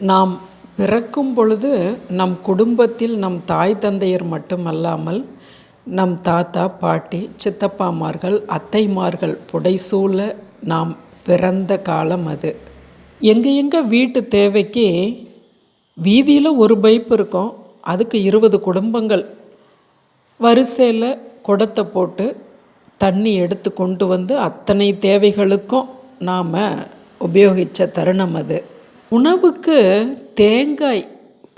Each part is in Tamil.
நாம் பிறக்கும் பொழுது நம் குடும்பத்தில் நம் தாய் தந்தையர் மட்டுமல்லாமல் நம் தாத்தா பாட்டி சித்தப்பாமார்கள் அத்தைமார்கள் புடைசூழ நாம் பிறந்த காலம் அது. எங்கே வீட்டு தேவைக்கு வீதியில் ஒரு பைப் இருக்கும், அதுக்கு 20 குடும்பங்கள் வரிசையில் குடத்தை போட்டு தண்ணி எடுத்து கொண்டு வந்து அத்தனை தேவைகளுக்கும் நாம் உபயோகித்த தருணம் அது. உணவுக்கு தேங்காய்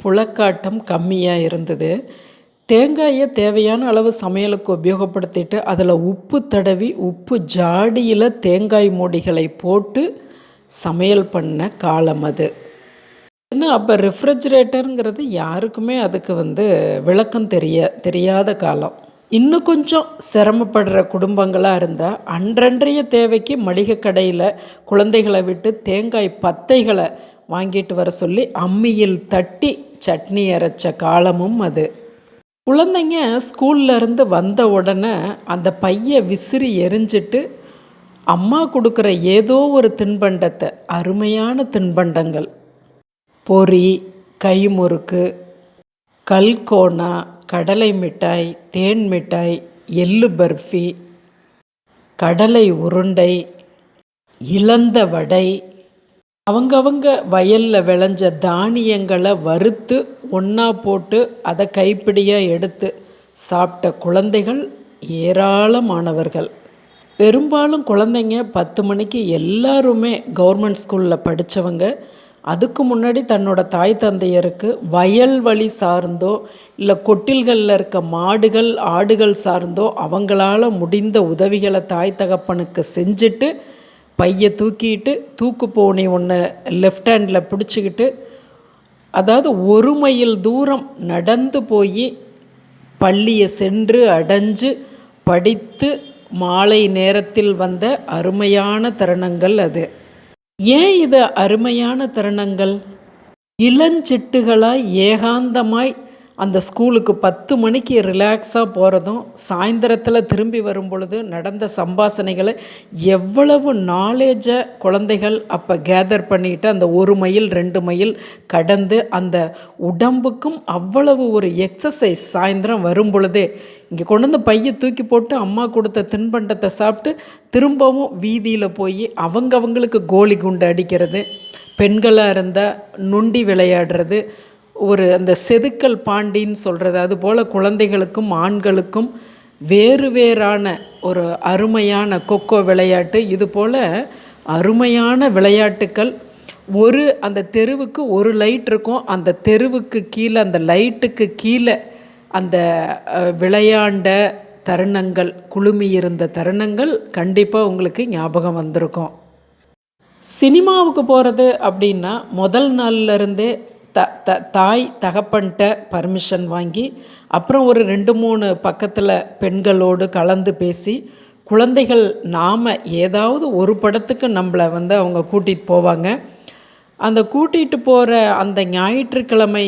புழக்காட்டம் கம்மியாக இருந்தது. தேங்காயை தேவையான அளவு சமையலுக்கு உபயோகப்படுத்திட்டு அதில் உப்பு தடவி உப்பு ஜாடியில் தேங்காய் மூடிகளை போட்டு சமையல் பண்ண காலம் அது. ஏன்னா அப்போ ரெஃப்ரிஜிரேட்டருங்கிறது யாருக்குமே அதுக்கு விளக்கம் தெரியாத காலம். இன்னும் கொஞ்சம் சிரமப்படுற குடும்பங்களாக இருந்தால் அன்றன்றைய தேவைக்கு மளிகை கடையில் குழந்தைகளை விட்டு தேங்காய் பத்தைகளை வாங்கிட்டு வர சொல்லி அம்மியில் தட்டி சட்னி அரைச்ச காலமும் அது. குழந்தைங்க ஸ்கூல்லேருந்து வந்த உடனே அந்த பையை விசிறி எரிஞ்சிட்டு அம்மா கொடுக்குற ஏதோ ஒரு தின்பண்டத்தை, அருமையான தின்பண்டங்கள், பொரி, கைமுறுக்கு, கல்கோனா, கடலை மிட்டாய், தேன் மிட்டாய், எள்ளு பர்ஃபி, கடலை உருண்டை, இலந்த வடை, அவங்கவங்க வயலில் விளைஞ்ச தானியங்களை வறுத்து ஒன்றா போட்டு அதை கைப்பிடியாக எடுத்து சாப்பிட்ட குழந்தைகள் ஏராளமானவர்கள். பெரும்பாலும் குழந்தைங்க 10 மணிக்கு எல்லாருமே கவர்மெண்ட் ஸ்கூலில் படித்தவங்க. அதுக்கு முன்னாடி தன்னோட தாய் தந்தையருக்கு வயல்வெளி சார்ந்தோ இல்லை கொட்டில்களில் இருக்க மாடுகள் ஆடுகள் சார்ந்தோ அவங்களால முடிந்த உதவிகளை தாய் தகப்பனுக்கு செஞ்சுட்டு பையை தூக்கிட்டு தூக்கு போனி ஒன்று லெஃப்ட் ஹேண்டில் பிடிச்சிக்கிட்டு, அதாவது 1 மைல் தூரம் நடந்து போய் பள்ளியை சென்று அடைஞ்சு படித்து மாலை நேரத்தில் வந்த அருமையான தருணங்கள் அது. ஏன் இது அருமையான தருணங்கள்? இளஞ்சிட்டுகளாய் ஏகாந்தமாய் அந்த ஸ்கூலுக்கு 10 மணிக்கு ரிலாக்ஸாக போகிறதும் சாயந்தரத்தில் திரும்பி வரும் பொழுது நடந்த சம்பாஷணைகளை எவ்வளவு நாலேஜை குழந்தைகள் அப்போ கேதர் பண்ணிட்டு அந்த 1 மைல் 2 மைல் கடந்து அந்த உடம்புக்கும் அவ்வளவு ஒரு எக்ஸசைஸ். சாயந்தரம் வரும் பொழுதே இங்கே கொண்டு வந்து பையை தூக்கி போட்டு அம்மா கொடுத்த தின்பண்டத்தை சாப்பிட்டு திரும்பவும் வீதியில் போய் அவங்களுக்கு கோலி குண்டு அடிக்கிறது, பெண்களாக இருந்தால் நொண்டி விளையாடுறது, ஒரு அந்த செதுக்கல் பாண்டின்னு சொல்கிறது, அதுபோல் குழந்தைகளுக்கும் ஆண்களுக்கும் வேறு வேறான ஒரு அருமையான கொக்கோ விளையாட்டு, இதுபோல் அருமையான விளையாட்டுக்கள். அந்த தெருவுக்கு ஒரு லைட் இருக்கும், அந்த தெருவுக்கு கீழே அந்த லைட்டுக்கு கீழே அந்த விளையாண்ட தருணங்கள், குழுமி இருந்த தருணங்கள் கண்டிப்பாக உங்களுக்கு ஞாபகம் வந்திருக்கும். சினிமாவுக்கு போகிறது அப்படின்னா முதல் நாள்லேருந்தே தாய் தகப்பன்கிட்ட பர்மிஷன் வாங்கி அப்புறம் ஒரு 2-3 பக்கத்தில் பெண்களோடு கலந்து பேசி குழந்தைகள் நாம் ஏதாவது ஒரு படத்துக்கு நம்மளை அவங்க கூட்டிகிட்டு போவாங்க. அந்த கூட்டிகிட்டு போகிற அந்த ஞாயிற்றுக்கிழமை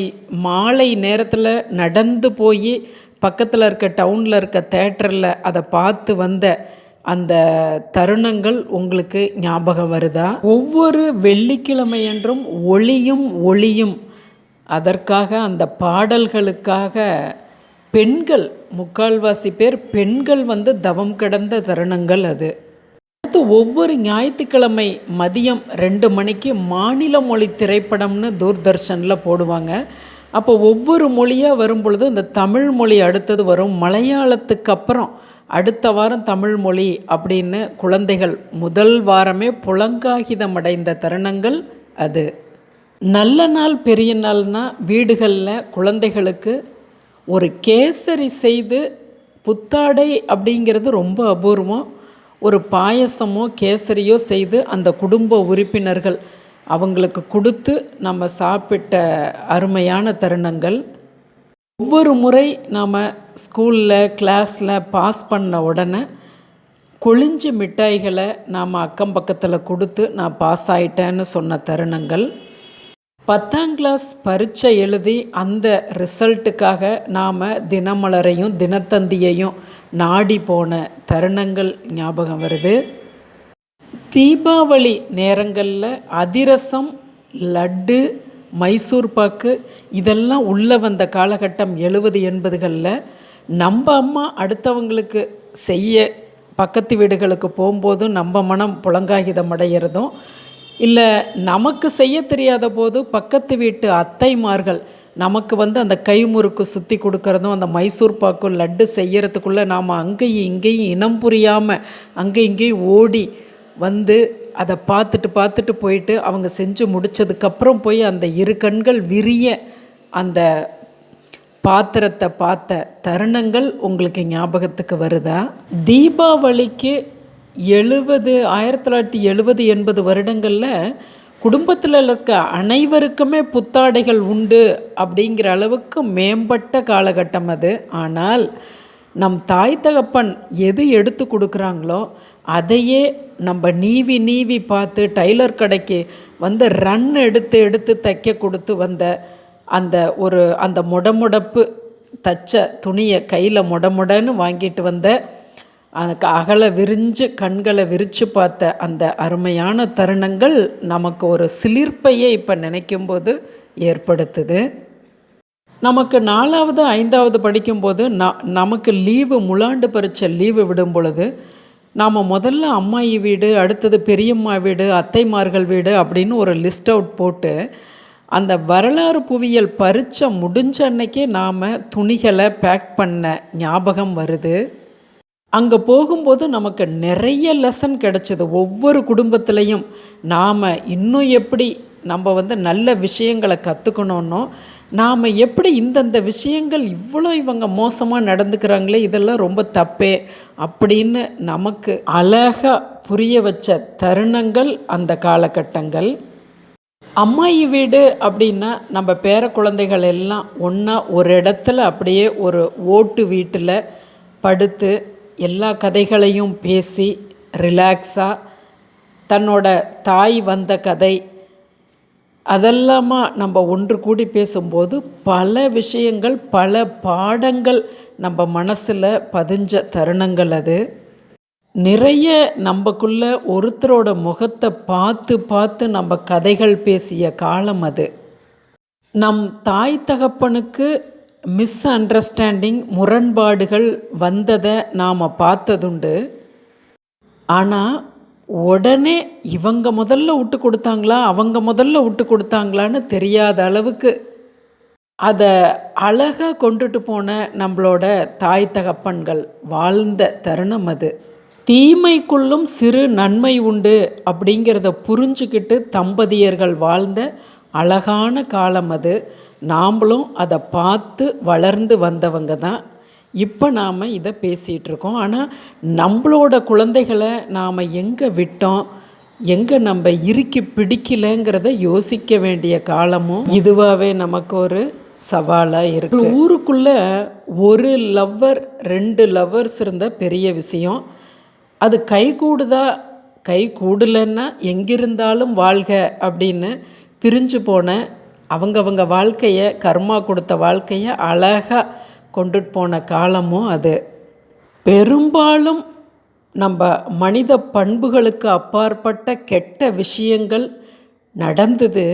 மாலை நேரத்தில் நடந்து போய் பக்கத்தில் இருக்க டவுனில் இருக்க தேட்டரில் அதை பார்த்து வந்த அந்த தருணங்கள் உங்களுக்கு ஞாபகம் வருதா? ஒவ்வொரு வெள்ளிக்கிழமையன்றும் ஒளியும் அதற்காக அந்த பாடல்களுக்காக பெண்கள், முக்கால்வாசி பேர் பெண்கள் தவம் கிடந்த தருணங்கள் அது. அடுத்து ஒவ்வொரு ஞாயிற்றுக்கிழமை மதியம் 2 மணிக்கு மாநில மொழி திரைப்படம்னு தூர்தர்ஷனில் போடுவாங்க. அப்போ ஒவ்வொரு மொழியாக வரும் பொழுது இந்த தமிழ் மொழி அடுத்தது வரும், மலையாளத்துக்கு அப்புறம் அடுத்த வாரம் தமிழ் மொழி அப்படின்னு குழந்தைகள் முதல் வாரமே புலங்காகிதம் அடைந்த தருணங்கள் அது. நல்ல நாள் பெரிய நாள்னால் வீடுகளில் குழந்தைகளுக்கு ஒரு கேசரி செய்து, புத்தாடை அப்படிங்கிறது ரொம்ப அபூர்வம், ஒரு பாயசமோ கேசரியோ செய்து அந்த குடும்ப உறுப்பினர்கள் அவங்களுக்கு கொடுத்து நம்ம சாப்பிட்ட அருமையான தருணங்கள். ஒவ்வொரு முறை நாம் ஸ்கூலில் கிளாஸில் பாஸ் பண்ண உடனே கொழிஞ்சு மிட்டாய்களை நாம் அக்கம் பக்கத்தில் கொடுத்து நான் பாஸ் ஆயிட்டேன்னு சொன்ன தருணங்கள். 10ஆம் கிளாஸ் பரீட்சை எழுதி அந்த ரிசல்ட்டுக்காக நாம் தினமலரையும் தினத்தந்தியையும் நாடி போன தருணங்கள் ஞாபகம் வருது. தீபாவளி நேரங்களில் அதிரசம், லட்டு, மைசூர் பாக்கு இதெல்லாம் உள்ளே வந்த காலகட்டம் 70-80களில். நம்ம அம்மா அடுத்தவங்களுக்கு செய்ய பக்கத்து வீடுகளுக்கு போகும்போது நம்ம மனம் புலங்காகிதம் அடைகிறதும், இல்லை நமக்கு செய்ய தெரியாத போது பக்கத்து வீட்டு அத்தைமார்கள் நமக்கு அந்த கைமுறுக்கு சுற்றி கொடுக்கறதும், அந்த மைசூர் பாக்கு லட்டு செய்கிறதுக்குள்ளே நாம் அங்கேயும் இங்கேயும் இனம் புரியாமல் அங்கே இங்கேயும் ஓடி அதை பார்த்துட்டு போயிட்டு அவங்க செஞ்சு முடித்ததுக்கப்புறம் போய் அந்த இரு கண்கள் விரிய அந்த பாத்திரத்தை பார்த்த தருணங்கள் உங்களுக்கு ஞாபகத்துக்கு வருதா? தீபாவளிக்கு 1970-80 வருடங்களில் குடும்பத்தில் இருக்க அனைவருக்குமே புத்தாடைகள் உண்டு அப்படிங்கிற அளவுக்கு மேம்பட்ட காலகட்டம் அது. ஆனால் நம் தாய் தகப்பன் எது எடுத்து கொடுக்குறாங்களோ அதையே நம்ம நீவி பார்த்து டைலர் கடைக்கு ரன் எடுத்து தைக்க கொடுத்து அந்த முடமுடப்பு தச்ச துணியை கையில் முடமுடன்னு வாங்கிட்டு அதுக்கு அகலை விரிஞ்சு கண்களை விரித்து பார்த்த அந்த அருமையான தருணங்கள் நமக்கு ஒரு சிலிர்ப்பையே இப்போ நினைக்கும்போது ஏற்படுத்துது. நமக்கு 4வது 5வது படிக்கும்போது நமக்கு லீவு முலாண்டு பரீட்சை லீவு விடும் பொழுது நாம் முதல்ல அம்மாயி வீடு, அடுத்தது பெரியம்மா வீடு, அத்தைமார்கள் வீடு அப்படின்னு ஒரு லிஸ்ட் அவுட் போட்டு அந்த வரலாறு புவியியல் பரீட்சை முடிஞ்ச அன்னைக்கே நாம் துணிகளை பேக் பண்ண ஞாபகம் வருது. அங்கே போகும்போது நமக்கு நிறைய லெசன் கிடச்சிது. ஒவ்வொரு குடும்பத்துலேயும் நாம் இன்னும் எப்படி நம்ம நல்ல விஷயங்களை கற்றுக்கணுன்னோ, நாம் எப்படி இந்தந்த விஷயங்கள் இவங்க மோசமாக நடந்துக்கிறாங்களே, இதெல்லாம் ரொம்ப தப்பே அப்படின்னு நமக்கு அழகாக புரிய வச்ச தருணங்கள் அந்த காலகட்டங்கள். அம்மாயி வீடு அப்படின்னா நம்ம பேர குழந்தைகள் எல்லாம் ஒன்றா ஒரு இடத்துல அப்படியே ஒரு ஓட்டு வீட்டில் படுத்து எல்லா கதைகளையும் பேசி ரிலாக்ஸாக தன்னோட தாய் வந்த கதை அதெல்லாமா நம்ம ஒன்று கூடி பேசும்போது பல விஷயங்கள், பல பாடங்கள் நம்ம மனசில் பதிஞ்ச தருணங்கள் அது. நிறைய நம்மக்குள்ள ஒருத்தரோட முகத்தை பார்த்து நம்ம கதைகள் பேசிய காலம் அது. நம் தாய் தகப்பனுக்கு மிஸ் அண்டர்ஸ்டாண்டிங், முரண்பாடுகள் வந்ததை நாம் பார்த்ததுண்டு. ஆனால் உடனே இவங்க முதல்ல விட்டு கொடுத்தாங்களா அவங்க முதல்ல விட்டு கொடுத்தாங்களான்னு தெரியாத அளவுக்கு அதை அழகாக கொண்டுட்டு போன நம்மளோட தாய் தகப்பன்கள் வாழ்ந்த தருணம் அது. தீமைக்குள்ளும் சிறு நன்மை உண்டு அப்படிங்கிறத புரிஞ்சுக்கிட்டு தம்பதியர்கள் வாழ்ந்த அழகான காலம் அது. நாம்ளும் அதை பார்த்து வளர்ந்து வந்தவங்க தான். இப்போ நாம் இதை பேசிகிட்ருக்கோம். ஆனால் நம்மளோட குழந்தைகளை நாம் எங்கே விட்டோம், எங்கே நம்ம இறுக்கி பிடிக்கலைங்கிறத யோசிக்க வேண்டிய காலமும் இதுவாகவே நமக்கு ஒரு சவாலாக இருக்குது. ஊருக்குள்ளே ஒரு லவ்வர் 2 லவ்வர்ஸ் இருந்த பெரிய விஷயம். அது கை கூடலைன்னா எங்கிருந்தாலும் வாழ்க அப்படின்னு பிரிஞ்சு போன அவங்க வாழ்க்கையை, கர்மா கொடுத்த வாழ்க்கையை அழகாக கொண்டுட்டு போன காலமும் அது. பெரும்பாலும் நம்ம மனித பண்புகளுக்கு அப்பாற்பட்ட கெட்ட விஷயங்கள் நடந்தது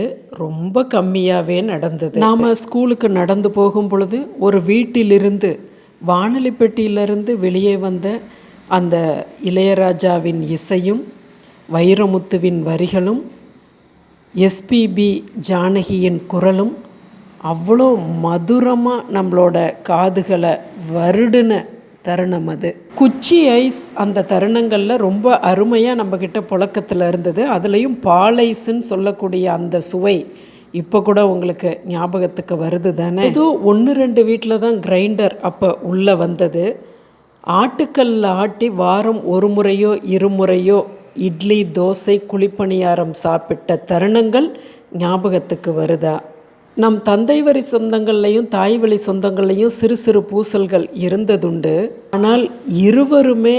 ரொம்ப கம்மியாகவே நடந்தது. நாம் ஸ்கூலுக்கு நடந்து போகும் பொழுது ஒரு வீட்டிலிருந்து வானொலி பெட்டியிலிருந்து வெளியே வந்த அந்த இளையராஜாவின் இசையும் வைரமுத்துவின் வரிகளும் எஸ்பிபி ஜானகியின் குரலும் அவ்வளோ மதுரமாக நம்மளோட காதுகளை வருடின தருணம் அது. குச்சி ஐஸ் அந்த தருணங்களில் ரொம்ப அருமையாக நம்மக்கிட்ட புழக்கத்தில் இருந்தது. அதுலேயும் பால் ஐஸுன்னு சொல்லக்கூடிய அந்த சுவை இப்போ கூட உங்களுக்கு ஞாபகத்துக்கு வருது தானே? ஏதோ 1-2 வீட்டில் தான் கிரைண்டர் அப்போ உள்ளே வந்தது. ஆட்டுக்கல்ல ஆட்டி வாரம் 1 முறையோ 2 முறையோ இட்லி, தோசை, குழிப்பணியாரம் சாப்பிட்ட தருணங்கள் ஞாபகத்துக்கு வருதா? நம் தந்தை வரி சொந்தங்கள்லையும் தாய் வழி சொந்தங்கள்லையும் சிறு சிறு பூசல்கள் இருந்ததுண்டு. ஆனால் இருவருமே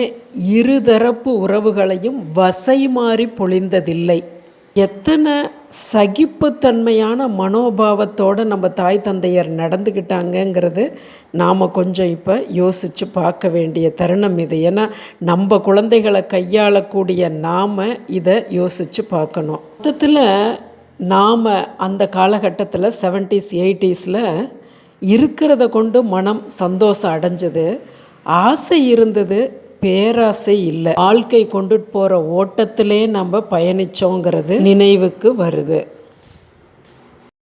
இருதரப்பு உறவுகளையும் வசை மாறி பொழிந்ததில்லை. எத்தனை சகிப்புத்தன்மையான மனோபாவத்தோடு நம்ம தாய் தந்தையர் நடந்துக்கிட்டாங்கங்கிறது நாம் கொஞ்சம் இப்போ யோசித்து பார்க்க வேண்டிய தருணம் இது. ஏன்னா நம்ம குழந்தைகளை கையாளக்கூடிய நாம் இதை யோசித்து பார்க்கணும். மொத்தத்தில் நாம் அந்த காலகட்டத்தில் 70s 80ஸில் இருக்கிறத கொண்டு மனம் சந்தோஷம் அடைஞ்சது, ஆசை இருந்தது, பேராசை இல்லை. வாழ்க்கை கொண்டுட்டு போகிற ஓட்டத்திலே நம்ம பயணித்தோங்கிறது நினைவுக்கு வருது.